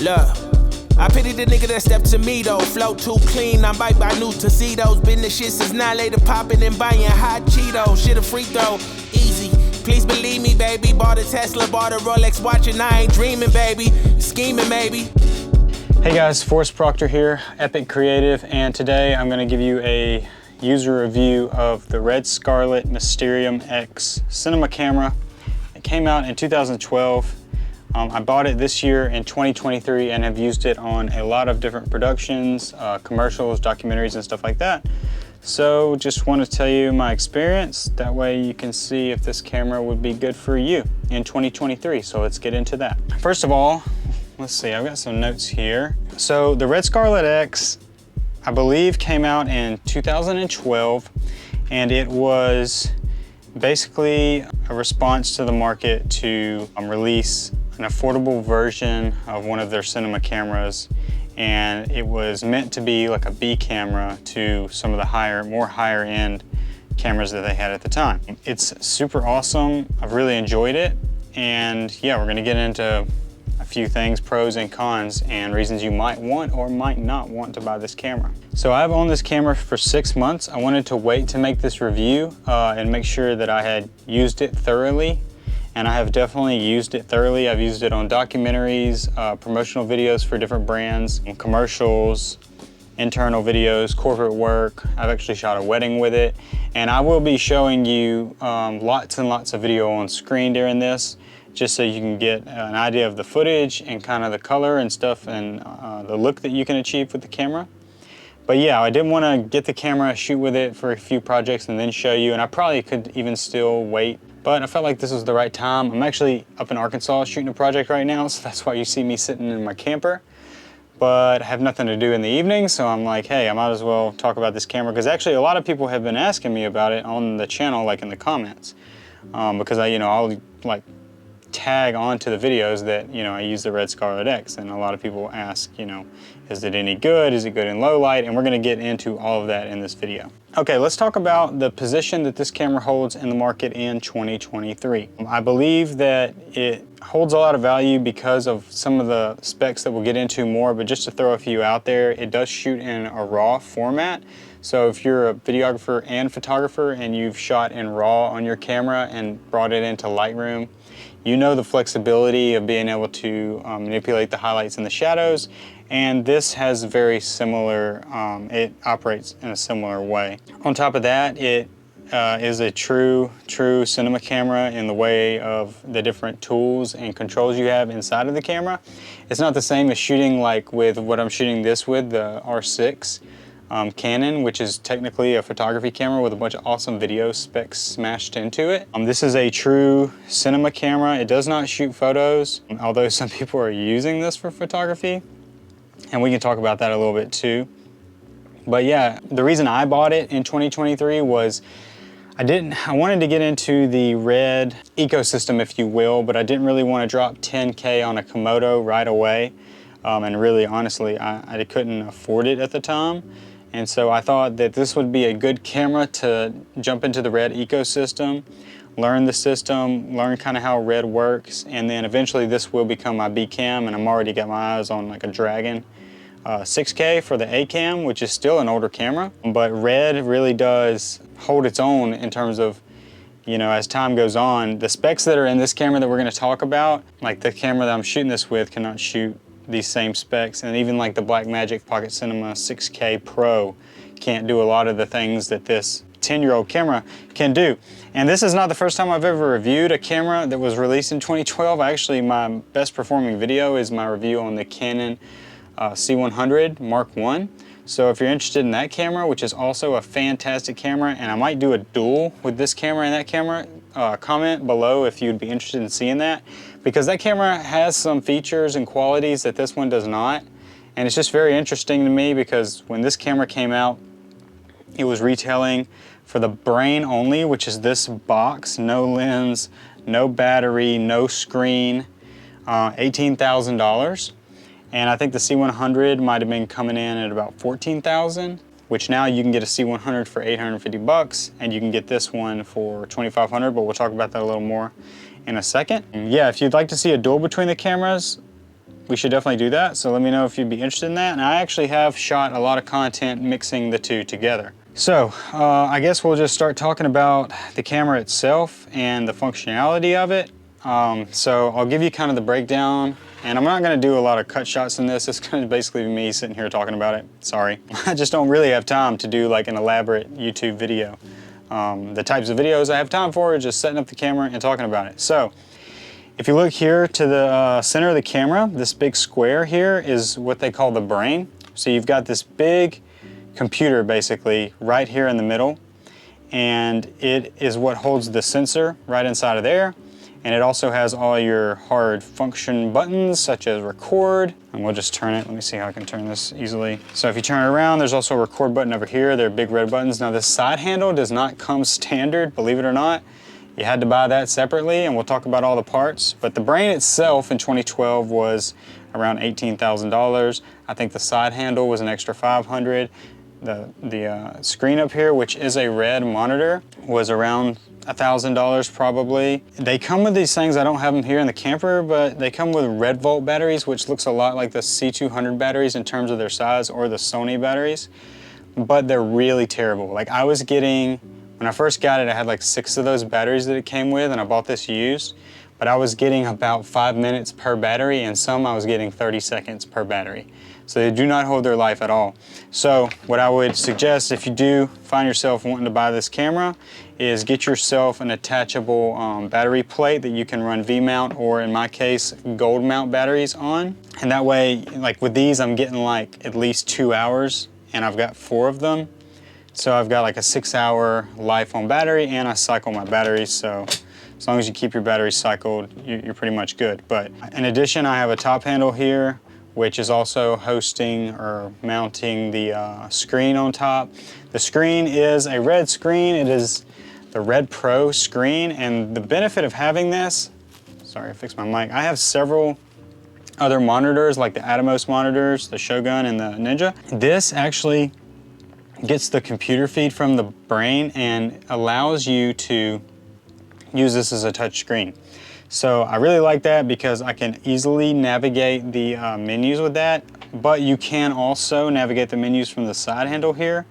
Look, I pity the nigga that stepped to me though. Flow too clean, I'm bite by new tuxedos. Been the shit since 9 later, popping and buying hot Cheetos. Shit a free throw, easy. Please believe me, baby. Bought a Tesla, bought a Rolex watch, and I ain't dreaming, baby. Scheming, maybe. Hey guys, Forrest Proctor here, Epic Creative, and today I'm going to give you a user review of the Red Scarlet Mysterium X cinema camera. It came out in 2012. I bought it this year in 2023 and have used it on a lot of different productions, commercials, documentaries, and stuff like that. So just want to tell you my experience. That way you can see if this camera would be good for you in 2023. So let's get into that. First of all, let's see, I've got some notes here. So the Red Scarlet X, I believe, came out in 2012, and it was basically a response to the market to release an affordable version of one of their cinema cameras, and it was meant to be like a B camera to some of the more higher end cameras that they had at the time. It's super awesome. I've really enjoyed it, and yeah, we're gonna get into a few things, pros and cons, and reasons you might want or might not want to buy this camera. So I've owned this camera for 6 months. I wanted to wait to make this review and make sure that I had used it thoroughly. And I have definitely used it thoroughly. I've used it on documentaries, promotional videos for different brands, commercials, internal videos, corporate work. I've actually shot a wedding with it. And I will be showing you lots and lots of video on screen during this, just so you can get an idea of the footage and kind of the color and stuff and the look that you can achieve with the camera. But yeah, I did want to get the camera, shoot with it for a few projects and then show you, and I probably could even still wait, but I felt like this was the right time. I'm actually up in Arkansas shooting a project right now, so that's why you see me sitting in my camper. But I have nothing to do in the evening, so I'm like, hey, I might as well talk about this camera, because actually a lot of people have been asking me about it on the channel, like in the comments, because I'll like tag onto the videos that, I use the Red Scarlet X, and a lot of people ask, is it any good? Is it good in low light? And we're gonna get into all of that in this video. Okay, let's talk about the position that this camera holds in the market in 2023. I believe that it holds a lot of value because of some of the specs that we'll get into more, but just to throw a few out there, it does shoot in a RAW format. So if you're a videographer and photographer and you've shot in RAW on your camera and brought it into Lightroom, you know the flexibility of being able to manipulate the highlights and the shadows, and this has very similar, it operates in a similar way. On top of that, it is a true cinema camera in the way of the different tools and controls you have inside of the camera. It's not the same as shooting like with what I'm shooting this with, the R6. Canon, which is technically a photography camera with a bunch of awesome video specs smashed into it. This is a true cinema camera. It does not shoot photos, although some people are using this for photography, and we can talk about that a little bit too. But yeah, the reason I bought it in 2023 was I wanted to get into the Red ecosystem, if you will, but I didn't really want to drop 10K on a Komodo right away. And really, honestly, I couldn't afford it at the time. And so I thought that this would be a good camera to jump into the Red ecosystem, learn the system, learn kind of how Red works, and then eventually this will become my B cam, and I'm already got my eyes on like a Dragon 6K for the A cam, which is still an older camera. But Red really does hold its own in terms of, as time goes on. The specs that are in this camera that we're going to talk about, like the camera that I'm shooting this with cannot shoot these same specs, and even like the Blackmagic Pocket Cinema 6K Pro can't do a lot of the things that this 10-year-old camera can do. And this is not the first time I've ever reviewed a camera that was released in 2012. Actually, my best performing video is my review on the Canon C100 Mark I. So if you're interested in that camera, which is also a fantastic camera, and I might do a duel with this camera and that camera, comment below if you'd be interested in seeing that, because that camera has some features and qualities that this one does not. And it's just very interesting to me because when this camera came out, it was retailing for the brain only, which is this box, no lens, no battery, no screen, $18,000. And I think the C100 might have been coming in at about $14,000, which now you can get a C100 for 850 bucks, and you can get this one for 2,500, but we'll talk about that a little more in a second. Yeah, if you'd like to see a duel between the cameras, we should definitely do that. So let me know if you'd be interested in that. And I actually have shot a lot of content mixing the two together. So I guess we'll just start talking about the camera itself and the functionality of it. So I'll give you kind of the breakdown, and I'm not going to do a lot of cut shots in this. It's going to basically be me sitting here talking about it. Sorry. I just don't really have time to do like an elaborate YouTube video. The types of videos I have time for is just setting up the camera and talking about it. So if you look here to the center of the camera, this big square here is what they call the brain. So you've got this big computer basically right here in the middle, and it is what holds the sensor right inside of there. And it also has all your hard function buttons such as record, and we'll just turn it. Let me see how I can turn this easily. So if you turn it around, there's also a record button over here. They're big red buttons. Now this side handle does not come standard, believe it or not. You had to buy that separately, and we'll talk about all the parts. But the brain itself in 2012 was around $18,000. I think the side handle was an extra $500. The screen up here, which is a red monitor, was around $1,000 probably. They come with these things, I don't have them here in the camper, but they come with red volt batteries, which looks a lot like the C200 batteries in terms of their size, or the Sony batteries, but they're really terrible. Like I was getting, when I first got it, I had like 6 of those batteries that it came with, and I bought this used, but I was getting about 5 minutes per battery, and some I was getting 30 seconds per battery. So they do not hold their life at all. So what I would suggest if you do find yourself wanting to buy this camera is get yourself an attachable battery plate that you can run V-mount, or in my case, gold mount batteries on. And that way, like with these, I'm getting like at least 2 hours, and I've got 4 of them. So I've got like a 6-hour life on battery, and I cycle my batteries. So as long as you keep your batteries cycled, you're pretty much good. But in addition, I have a top handle here, which is also hosting or mounting the screen on top. The screen is a red screen. It is the Red Pro screen, and the benefit of having this, sorry, I fixed my mic. I have several other monitors like the Atomos monitors, the Shogun and the Ninja. This actually gets the computer feed from the brain and allows you to use this as a touch screen. So I really like that because I can easily navigate the menus with that, but you can also navigate the menus from the side handle here,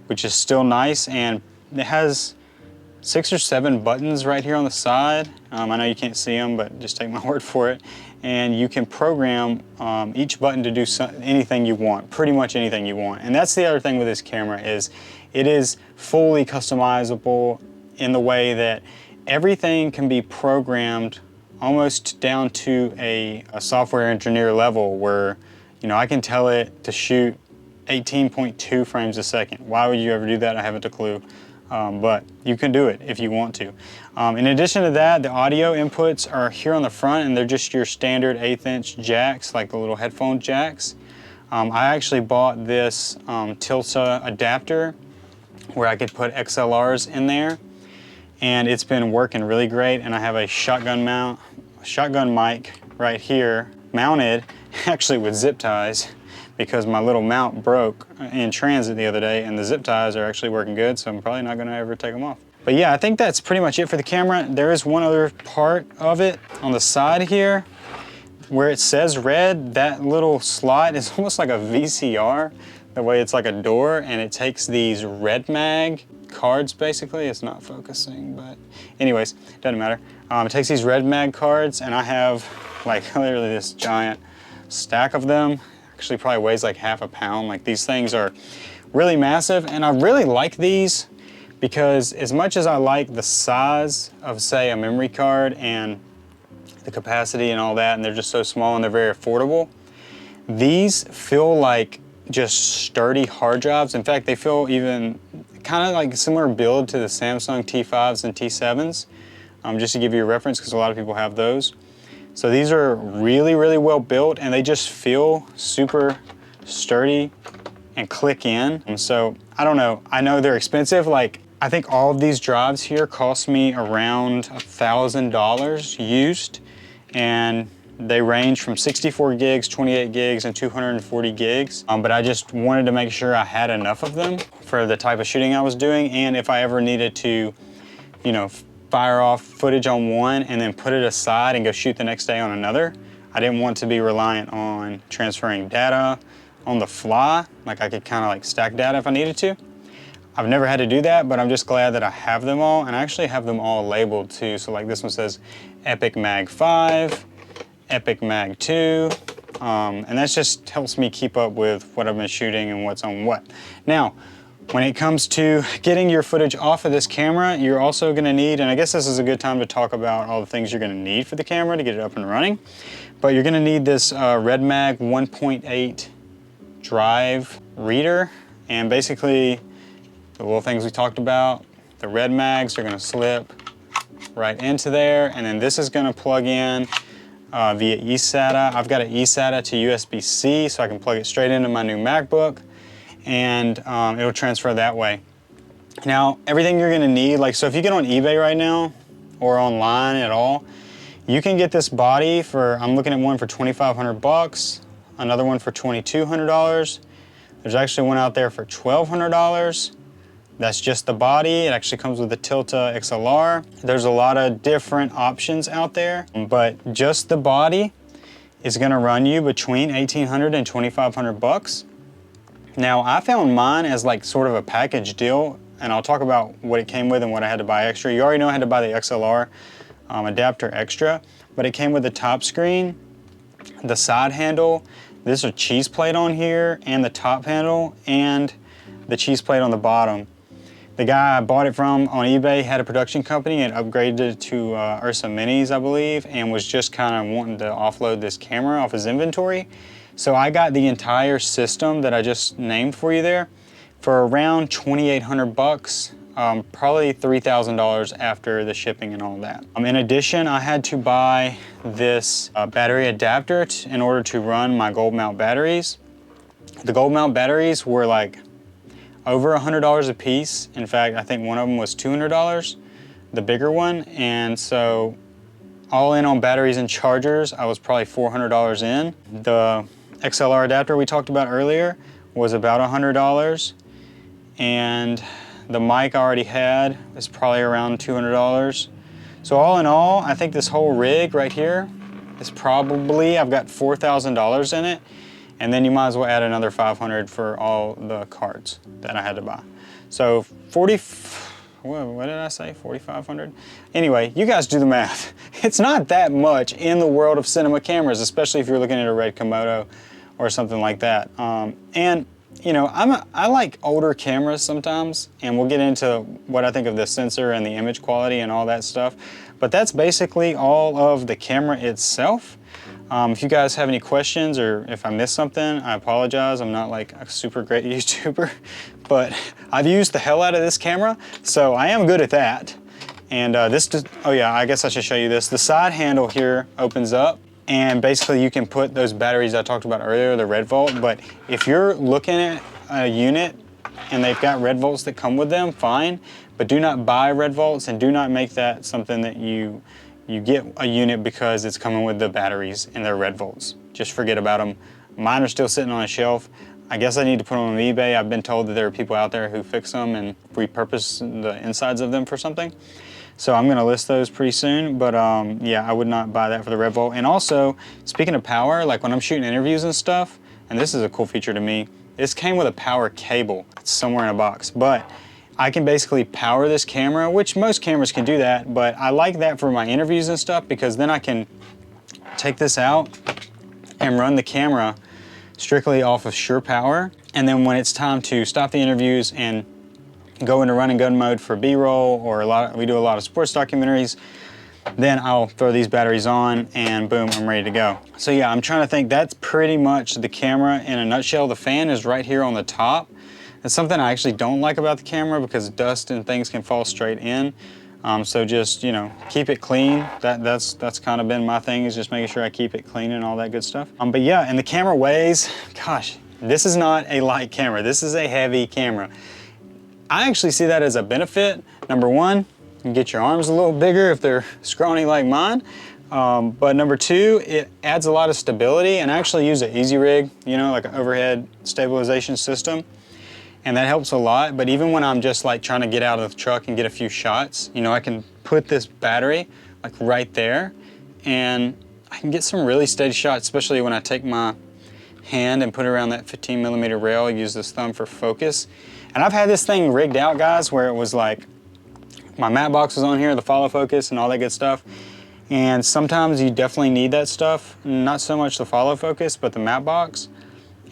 which is still nice, and it has 6 or 7 buttons right here on the side. I know you can't see them, but just take my word for it. And you can program each button to do anything you want, pretty much anything you want. And that's the other thing with this camera is it is fully customizable in the way that everything can be programmed almost down to a software engineer level where, you know, I can tell it to shoot 18.2 frames a second. Why would you ever do that? I haven't a clue. But you can do it if you want to. In addition to that, the audio inputs are here on the front, and they're just your standard 1/8" jacks, like the little headphone jacks. I actually bought this Tilta adapter where I could put XLRs in there, and it's been working really great. And I have a shotgun mic right here mounted, actually with zip ties, because my little mount broke in transit the other day, and the zip ties are actually working good, so I'm probably not gonna ever take them off. But yeah, I think that's pretty much it for the camera. There is one other part of it on the side here where it says red. That little slot is almost like a VCR, the way it's like a door, and it takes these red mag cards basically. It's not focusing, but anyways, doesn't matter. It takes these red mag cards, and I have like literally this giant stack of them. Actually probably weighs like half a pound. Like these things are really massive, and I really like these because as much as I like the size of, say, a memory card and the capacity and all that, and they're just so small and they're very affordable, these feel like just sturdy hard drives. In fact, they feel even kind of like a similar build to the Samsung T5s and T7s, just to give you a reference, because a lot of people have those. So these are really, really well built, and they just feel super sturdy and click in. And so, I don't know, I know they're expensive. Like, I think all of these drives here cost me around $1,000 used, and they range from 64 gigs, 28 gigs, and 240 gigs. But I just wanted to make sure I had enough of them for the type of shooting I was doing, and if I ever needed to, you know, fire off footage on one and then put it aside and go shoot the next day on another, I didn't want to be reliant on transferring data on the fly. Like I could kind of like stack data if I needed to. I've never had to do that, but I'm just glad that I have them all, and I actually have them all labeled too. So like this one says Epic Mag 5, Epic Mag 2, and that just helps me keep up with what I've been shooting and what's on what. Now, when it comes to getting your footage off of this camera, you're also gonna need, and I guess this is a good time to talk about all the things you're gonna need for the camera to get it up and running, but you're gonna need this Red Mag 1.8 drive reader, and basically the little things we talked about, the red mags are gonna slip right into there, and then this is gonna plug in via eSATA. I've got an eSATA to USB-C, so I can plug it straight into my new MacBook, and it'll transfer that way. Now, everything you're gonna need, like, so if you get on eBay right now, or online at all, you can get this body for, I'm looking at one for 2,500 bucks, another one for $2,200. There's actually one out there for $1,200. That's just the body. It actually comes with the Tilta XLR. There's a lot of different options out there, but just the body is gonna run you between 1,800 and 2,500 bucks. Now, I found mine as like sort of a package deal, and I'll talk about what it came with and what I had to buy extra. You already know I had to buy the XLR adapter extra, but it came with the top screen, the side handle, there's a cheese plate on here, and the top handle, and the cheese plate on the bottom. The guy I bought it from on eBay had a production company and upgraded it to Ursa Minis, I believe, and was just kind of wanting to offload this camera off his inventory. So I got the entire system that I just named for you there for around 2,800 bucks, probably $3,000 after the shipping and all that. In addition, I had to buy this battery adapter in order to run my gold mount batteries. The gold mount batteries were like over $100 a piece. In fact, I think one of them was $200, the bigger one. And so all in on batteries and chargers, I was probably $400 in. The XLR adapter we talked about earlier was about $100. And the mic I already had is probably around $200. So all in all, I think this whole rig right here is probably, I've got $4,000 in it. And then you might as well add another $500 for all the cards that I had to buy. So what did I say, 4,500? Anyway, you guys do the math. It's not that much in the world of cinema cameras, especially if you're looking at a Red Komodo or something like that. And you know, I like older cameras sometimes, and we'll get into what I think of the sensor and the image quality and all that stuff. But that's basically all of the camera itself. If you guys have any questions or if I missed something, I apologize. I'm not like a super great YouTuber, but I've used the hell out of this camera, so I am good at that. And oh yeah, I guess I should show you this. The side handle here opens up, and basically you can put those batteries I talked about earlier, the red volt, but if you're looking at a unit and they've got red volts that come with them, fine, but do not buy red volts and do not make that something that you get a unit because it's coming with the batteries and they're red volts. Just forget about them. Mine are still sitting on a shelf. I guess I need to put them on eBay. I've been told that there are people out there who fix them and repurpose the insides of them for something. So I'm gonna list those pretty soon, but yeah, I would not buy that for the red volt. And also, speaking of power, like when I'm shooting interviews and stuff, and this is a cool feature to me, this came with a power cable. It's somewhere in a box, but I can basically power this camera, which most cameras can do that, but I like that for my interviews and stuff because then I can take this out and run the camera strictly off of Sure Power. And then when it's time to stop the interviews and go into run and gun mode for B-roll, or we do a lot of sports documentaries, then I'll throw these batteries on and boom, I'm ready to go. So yeah, I'm trying to think, that's pretty much the camera in a nutshell. The fan is right here on the top. It's something I actually don't like about the camera because dust and things can fall straight in. So just, you know, keep it clean. That's kind of been my thing, is just making sure I keep it clean and all that good stuff. But yeah, and the camera weighs, gosh, this is not a light camera. This is a heavy camera. I actually see that as a benefit. Number one, you can get your arms a little bigger if they're scrawny like mine. But number two, it adds a lot of stability, and I actually use an Easy Rig, you know, like an overhead stabilization system. And that helps a lot. But even when I'm just like trying to get out of the truck and get a few shots, you know, I can put this battery like right there, and I can get some really steady shots, especially when I take my hand and put it around that 15mm rail, use this thumb for focus. And I've had this thing rigged out, guys, where it was like, my matte box was on here, the follow focus and all that good stuff. And sometimes you definitely need that stuff. Not so much the follow focus, but the matte box.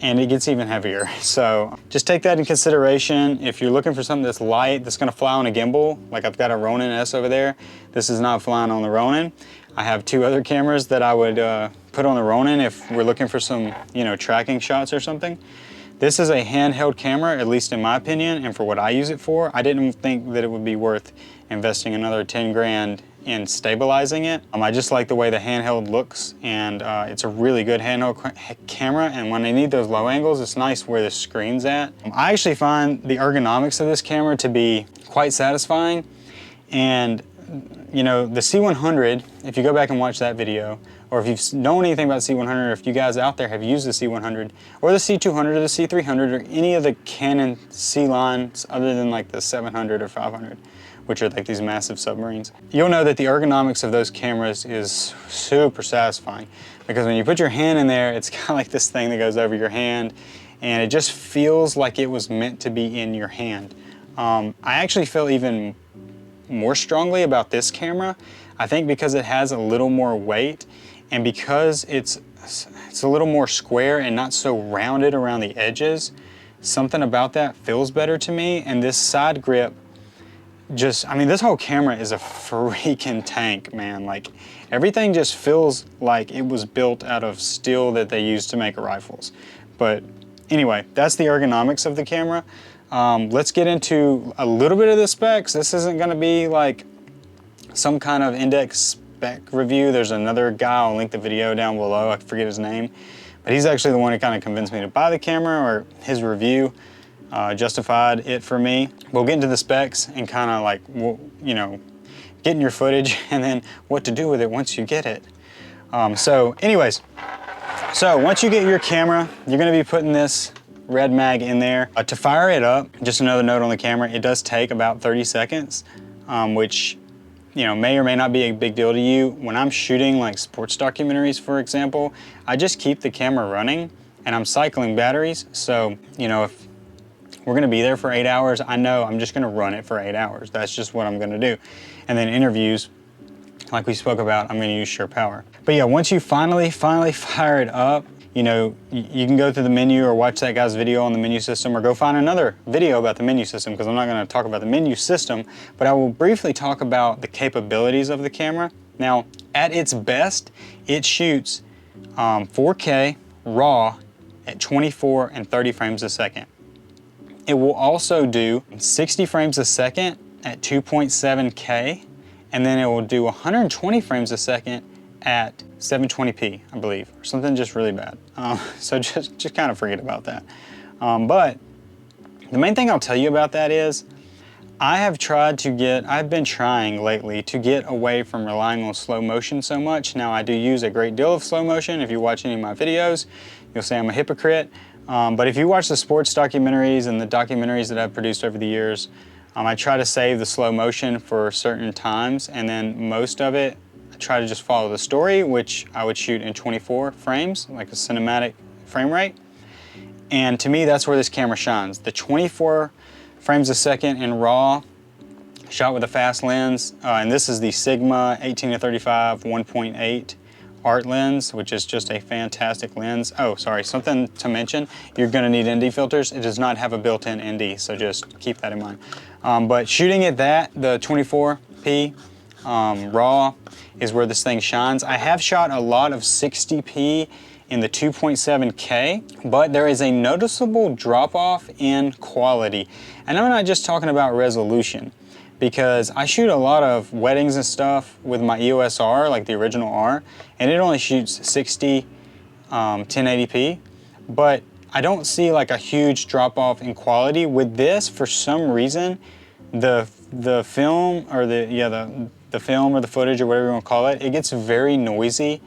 And it gets even heavier. So just take that in consideration. If you're looking for something that's light, that's gonna fly on a gimbal, like I've got a Ronin S over there, this is not flying on the Ronin. I have 2 other cameras that I would put on the Ronin if we're looking for some, you know, tracking shots or something. This is a handheld camera, at least in my opinion, and for what I use it for, I didn't think that it would be worth investing another 10 grand in stabilizing it. I just like the way the handheld looks, and it's a really good handheld camera, and when I need those low angles, it's nice where the screen's at. I actually find the ergonomics of this camera to be quite satisfying, and you know, the C100, if you go back and watch that video, or if you know anything about C100, or if you guys out there have used the C100, or the C200, or the C300, or any of the Canon C lines other than like the 700 or 500, which are like these massive submarines, you'll know that the ergonomics of those cameras is super satisfying. Because when you put your hand in there, it's kind of like this thing that goes over your hand, and it just feels like it was meant to be in your hand. I actually feel even more strongly about this camera, I think, because it has a little more weight, and because it's a little more square and not so rounded around the edges. Something about that feels better to me, and this side grip just, I mean, this whole camera is a freaking tank, man. Like, everything just feels like it was built out of steel that they used to make rifles. But anyway, that's the ergonomics of the camera. Let's get into a little bit of the specs. This isn't gonna be like some kind of index spec review. There's another guy, I'll link the video down below, I forget his name, but he's actually the one who kind of convinced me to buy the camera, or his review justified it for me. We'll get into the specs and kind of like, you know, getting your footage and then what to do with it once you get it. So anyways, so once you get your camera, you're gonna be putting this red mag in there. To fire it up, just another note on the camera, it does take about 30 seconds, which, you know, may or may not be a big deal to you. When I'm shooting like sports documentaries, for example, I just keep the camera running and I'm cycling batteries. So, you know, if we're gonna be there for 8 hours, I know I'm just gonna run it for 8 hours. That's just what I'm gonna do. And then interviews, like we spoke about, I'm gonna use Sure Power. But yeah, once you finally fire it up, you know, you can go through the menu or watch that guy's video on the menu system, or go find another video about the menu system, because I'm not gonna talk about the menu system, but I will briefly talk about the capabilities of the camera. Now, at its best, it shoots 4K RAW at 24 and 30 frames a second. It will also do 60 frames a second at 2.7K, and then it will do 120 frames a second at 720p, I believe, or something just really bad. So just kind of forget about that. But the main thing I'll tell you about that is, I've been trying lately to get away from relying on slow motion so much. Now, I do use a great deal of slow motion. If you watch any of my videos, you'll say I'm a hypocrite. But if you watch the sports documentaries and the documentaries that I've produced over the years, I try to save the slow motion for certain times, and then most of it, I try to just follow the story, which I would shoot in 24 frames, like a cinematic frame rate. And to me, that's where this camera shines. The 24 frames a second in RAW, shot with a fast lens, and this is the Sigma 18-35 1.8 art lens, which is just a fantastic lens. Oh, sorry, something to mention, you're gonna need ND filters. It does not have a built-in ND, so just keep that in mind. But shooting at that, the 24p RAW is where this thing shines. I have shot a lot of 60p in the 2.7K, but there is a noticeable drop-off in quality. And I'm not just talking about resolution, because I shoot a lot of weddings and stuff with my EOS R, like the original R, and it only shoots 60 1080p, but I don't see like a huge drop off in quality. With this, for some reason, the film, or the film or the footage or whatever you want to call it, it gets very noisy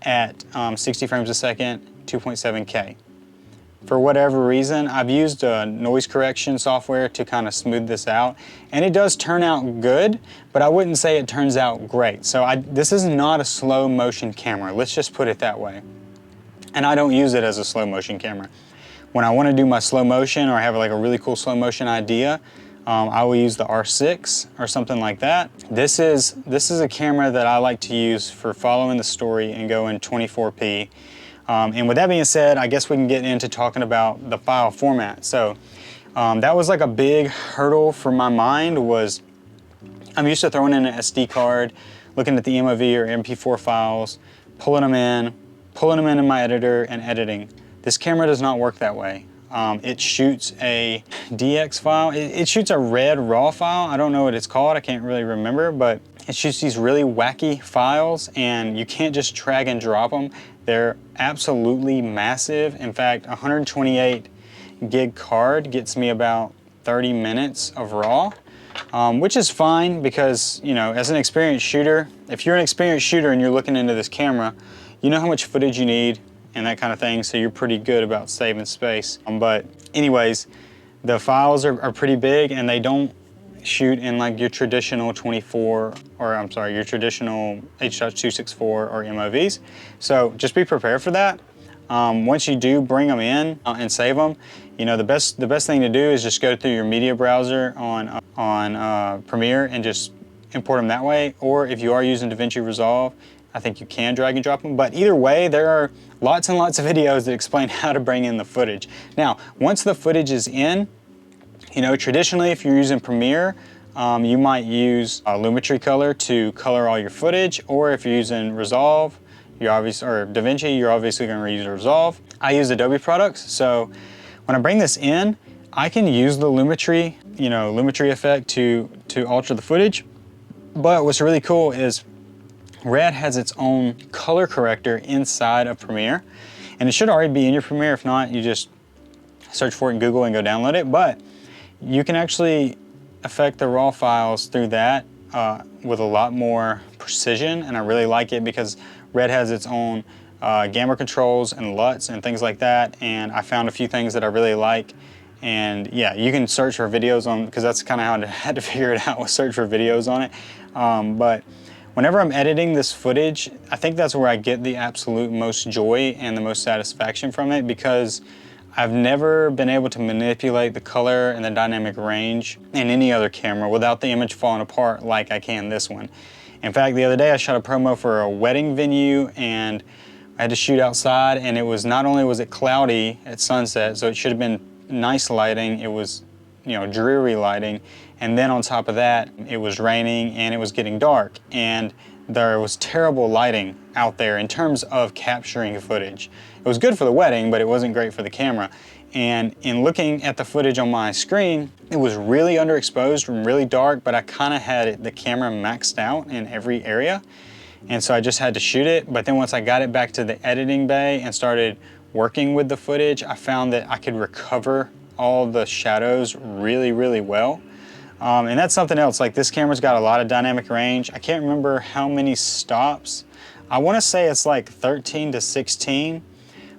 at 60 frames a second, 2.7K. for whatever reason, I've used noise correction software to kind of smooth this out, and it does turn out good, but I wouldn't say it turns out great. So this is not a slow motion camera, let's just put it that way. And I don't use it as a slow motion camera. When I want to do my slow motion, or I have like a really cool slow motion idea, I will use the R6 or something like that. This is a camera that I like to use for following the story and go in 24p. And with that being said, I guess we can get into talking about the file format. So that was like a big hurdle for my mind. Was I'm used to throwing in an SD card, looking at the MOV or MP4 files, pulling them into my editor and editing. This camera does not work that way. It shoots a DX file. It shoots a red raw file. I don't know what it's called. I can't really remember, but it shoots these really wacky files, and you can't just drag and drop them. They're absolutely massive. In fact, 128 gig card gets me about 30 minutes of raw, which is fine because, you know, as an experienced shooter, if you're an experienced shooter and you're looking into this camera, you know how much footage you need and that kind of thing, so you're pretty good about saving space. But anyways, the files are pretty big, and they don't shoot in like your traditional 24, or I'm sorry, your traditional H.264 or MOVs. So just be prepared for that. Once you do bring them in and save them, you know, the best thing to do is just go through your media browser on Premiere and just import them that way. Or if you are using DaVinci Resolve, I think you can drag and drop them, but either way, there are lots and lots of videos that explain how to bring in the footage. Now, once the footage is in, you know, traditionally, if you're using Premiere, you might use Lumetri color to color all your footage, or if you're using Resolve, or DaVinci, you're obviously going to use Resolve. I use Adobe products, so when I bring this in, I can use the Lumetri, Lumetri effect to alter the footage. But what's really cool is Red has its own color corrector inside of Premiere, and it should already be in your Premiere. If not, you just search for it in Google and go download it. But you can actually affect the raw files through that with a lot more precision, and I really like it because Red has its own gamma controls and LUTs and things like that, and I found a few things that I really like. And yeah, you can search for videos on, because that's kind of how I had to figure it out, was search for videos on it. But whenever I'm editing this footage, I think that's where I get the absolute most joy and the most satisfaction from it, because I've never been able to manipulate the color and the dynamic range in any other camera without the image falling apart like I can this one. In fact, the other day I shot a promo for a wedding venue, and I had to shoot outside, and it was, not only was it cloudy at sunset, so it should have been nice lighting, it was, dreary lighting, and then on top of that, it was raining and it was getting dark, and there was terrible lighting out there in terms of capturing footage. It was good for the wedding, but it wasn't great for the camera. And in looking at the footage on my screen, it was really underexposed and really dark, but I kind of had the camera maxed out in every area. And so I just had to shoot it. But then once I got it back to the editing bay and started working with the footage, I found that I could recover all the shadows really, really well. And that's something else. Like, this camera's got a lot of dynamic range. I can't remember how many stops. I want to say it's like 13 to 16,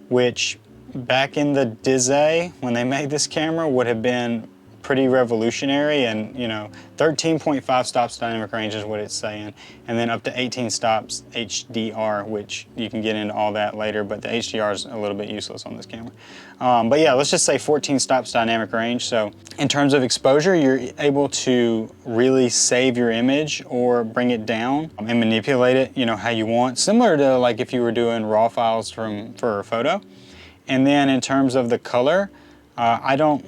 which back in the day when they made this camera would have been pretty revolutionary. And 13.5 stops dynamic range is what it's saying, and then up to 18 stops HDR, which you can get into all that later, but the HDR is a little bit useless on this camera. But yeah, let's just say 14 stops dynamic range. So in terms of exposure, you're able to really save your image or bring it down and manipulate it how you want, similar to like if you were doing raw files for a photo. And then in terms of the color, I don't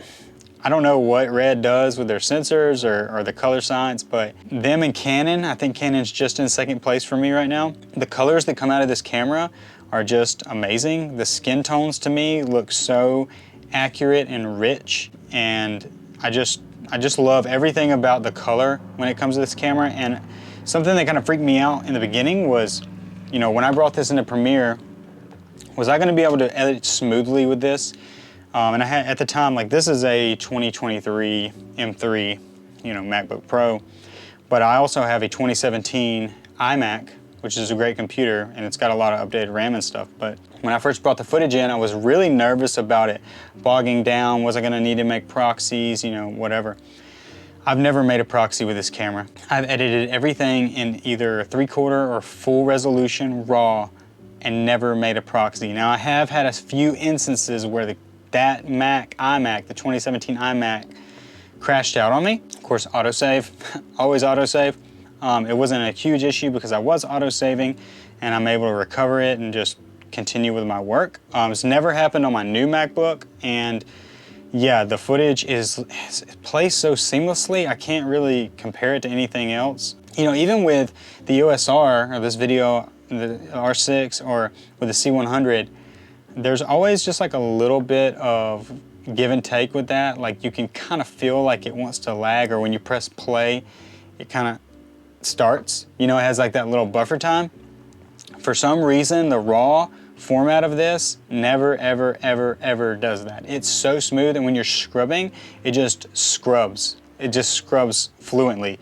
know what Red does with their sensors or the color science, but them and Canon, I think Canon's just in second place for me right now. The colors that come out of this camera are just amazing. The skin tones to me look so accurate and rich, and I just love everything about the color when it comes to this camera. And something that kind of freaked me out in the beginning was, when I brought this into Premiere, was I gonna be able to edit smoothly with this? And I had, at the time, like, this is a 2023 M3, MacBook Pro, but I also have a 2017 iMac which is a great computer, and it's got a lot of updated RAM and stuff. But when I first brought the footage in, I was really nervous about it bogging down. Was I gonna need to make proxies, you know, whatever. I've never made a proxy with this camera. I've edited everything in either 3/4 or full resolution RAW and never made a proxy. Now I have had a few instances where that iMac, the 2017 iMac, crashed out on me. Of course, autosave, always autosave. It wasn't a huge issue because I was autosaving and I'm able to recover it and just continue with my work. It's never happened on my new MacBook, and yeah, the footage it plays so seamlessly, I can't really compare it to anything else. You know, even with the OSR, or this video, the R6, or with the C100, there's always just like a little bit of give and take with that. Like you can kind of feel like it wants to lag, or when you press play, it kind of starts. You know, it has like that little buffer time. For some reason, the RAW format of this never, ever, ever, ever does that. It's so smooth, and when you're scrubbing, it just scrubs. It just scrubs fluently.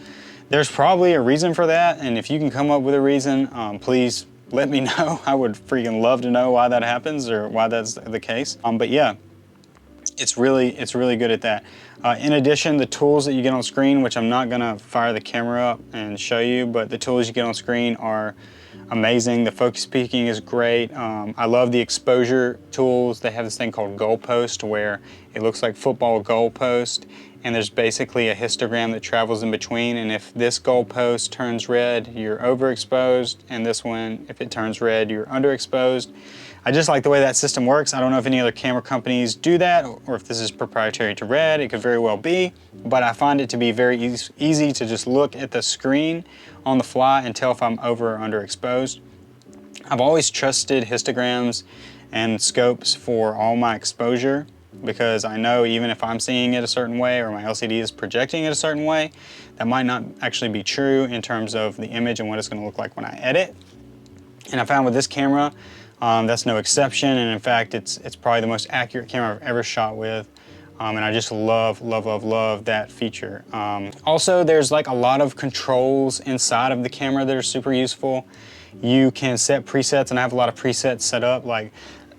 There's probably a reason for that, and if you can come up with a reason, please let me know. I would freaking love to know why that happens or why that's the case. But yeah, it's really good at that. In addition, the tools that you get on screen, which I'm not gonna fire the camera up and show you, but the tools you get on screen are amazing. The focus peaking is great. I love the exposure tools. They have this thing called goalpost where it looks like football goalpost, and there's basically a histogram that travels in between, and if this goalpost turns red, you're overexposed, and this one, if it turns red, you're underexposed. I just like the way that system works. I don't know if any other camera companies do that, or if this is proprietary to Red. It could very well be, but I find it to be very easy to just look at the screen on the fly and tell if I'm over or underexposed. I've always trusted histograms and scopes for all my exposure, because I know even if I'm seeing it a certain way or my LCD is projecting it a certain way, that might not actually be true in terms of the image and what it's going to look like when I edit. And I found with this camera, that's no exception, and in fact, it's probably the most accurate camera I've ever shot with, and I just love that feature. Also, there's like a lot of controls inside of the camera that are super useful. You can set presets, and I have a lot of presets set up. Like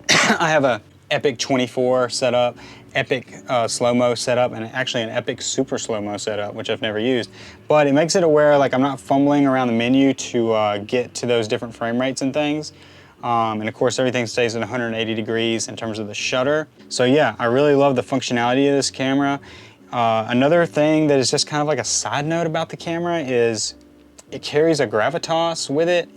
I have a Epic 24 set up, Epic slow-mo setup, and actually an Epic super slow-mo setup, which I've never used. But it makes it aware like I'm not fumbling around the menu to get to those different frame rates and things. And of course, everything stays at 180 degrees in terms of the shutter. So yeah, I really love the functionality of this camera. Another thing that is just kind of like a side note about the camera is it carries a gravitas with it.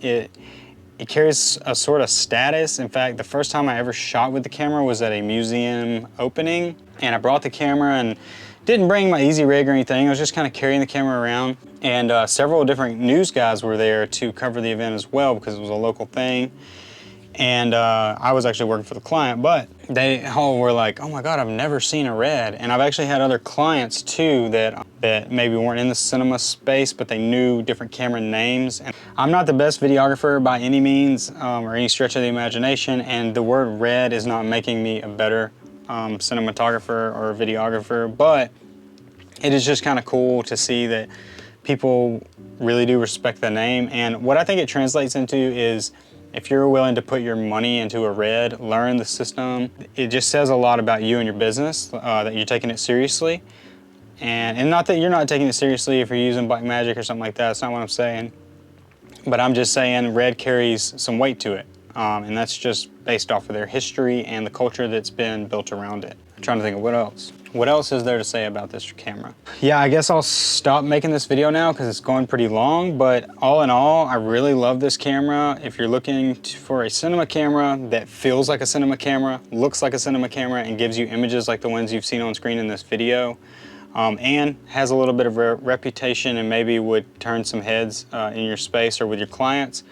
It carries a sort of status. In fact, the first time I ever shot with the camera was at a museum opening, and I brought the camera and didn't bring my easy rig or anything. I was just kind of carrying the camera around, and several different news guys were there to cover the event as well because it was a local thing. And I was actually working for the client, but they all were like, oh my God, I've never seen a Red. And I've actually had other clients too that maybe weren't in the cinema space, but they knew different camera names. And I'm not the best videographer by any means or any stretch of the imagination, and the word Red is not making me a better cinematographer or videographer, but it is just kind of cool to see that people really do respect the name. And what I think it translates into is, if you're willing to put your money into a Red, learn the system, it just says a lot about you and your business, that you're taking it seriously. And not that you're not taking it seriously if you're using Blackmagic or something like that, that's not what I'm saying. But I'm just saying Red carries some weight to it. And that's just based off of their history and the culture that's been built around it. I'm trying to think of what else. What else is there to say about this camera? Yeah, I guess I'll stop making this video now because it's going pretty long, but all in all, I really love this camera. If you're looking for a cinema camera that feels like a cinema camera, looks like a cinema camera, and gives you images like the ones you've seen on screen in this video, and has a little bit of a reputation and maybe would turn some heads in your space or with your clients,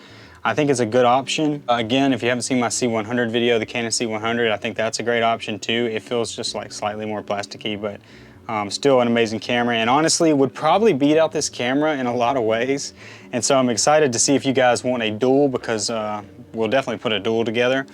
I think it's a good option. Again, if you haven't seen my C100 video, the Canon C100, I think that's a great option too. It feels just like slightly more plasticky, but still an amazing camera, and honestly would probably beat out this camera in a lot of ways. And so I'm excited to see if you guys want a dual, because we'll definitely put a dual together.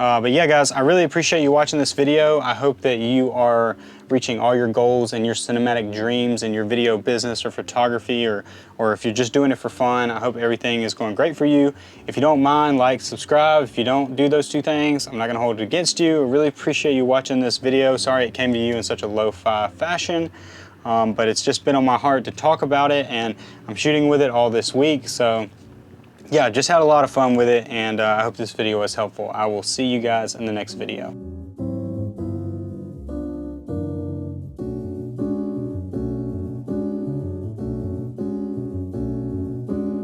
But yeah, guys, I really appreciate you watching this video. I hope that you are reaching all your goals and your cinematic dreams in your video business or photography, or if you're just doing it for fun. I hope everything is going great for you. If you don't mind, like, subscribe. If you don't do those two things, I'm not gonna hold it against you. I really appreciate you watching this video. Sorry it came to you in such a lo-fi fashion, but it's just been on my heart to talk about it, and I'm shooting with it all this week. So yeah, just had a lot of fun with it, and I hope this video was helpful. I will see you guys in the next video.